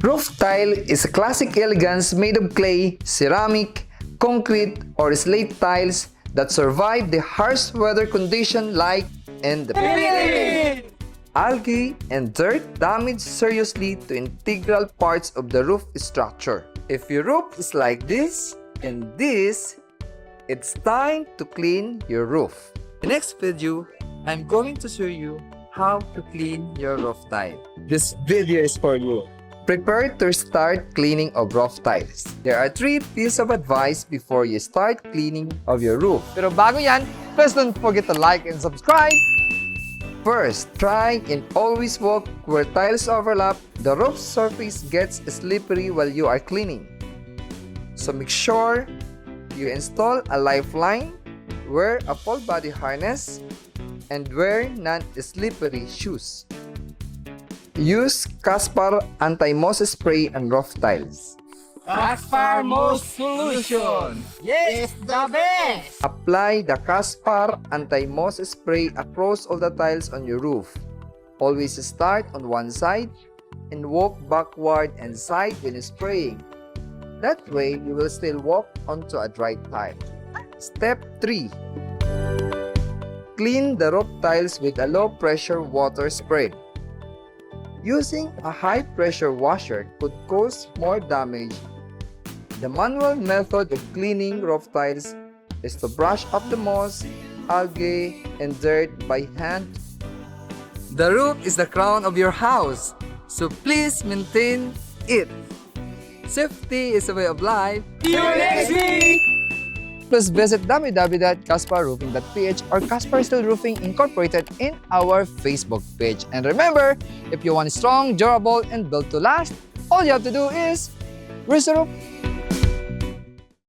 Roof tile is a classic elegance made of clay, ceramic, concrete, or slate tiles that survive the harsh weather conditions like in the Philippines. Algae and dirt damage seriously to integral parts of the roof structure. If your roof is like this and this, it's time to clean your roof. In the next video, I'm going to show you how to clean your roof tile. This video is for you. Prepare to start cleaning of roof tiles. There are 3 pieces of advice before you start cleaning of your roof. Pero bago yan, please don't forget to like and subscribe. First, try and always walk where tiles overlap. The roof surface gets slippery while you are cleaning. So make sure you install a lifeline, wear a full body harness, and wear non-slippery shoes. Use CASPAR anti-moss spray on roof tiles. CASPAR Moss Solution. Yes, the best. Apply the CASPAR anti-moss spray across all the tiles on your roof. Always start on one side and walk backward and side when spraying. That way, you will still walk onto a dry tile. Step 3. Clean the roof tiles with a low-pressure water spray. Using a high-pressure washer could cause more damage. The manual method of cleaning roof tiles is to brush off the moss, algae, and dirt by hand. The roof is the crown of your house, so please maintain it. Safety is a way of life. See you next week. Please visit www.casparroofing.ph or Casparsteel Roofing Incorporated in our Facebook page. And remember, if you want strong, durable, and built to last, all you have to do is raise the roof.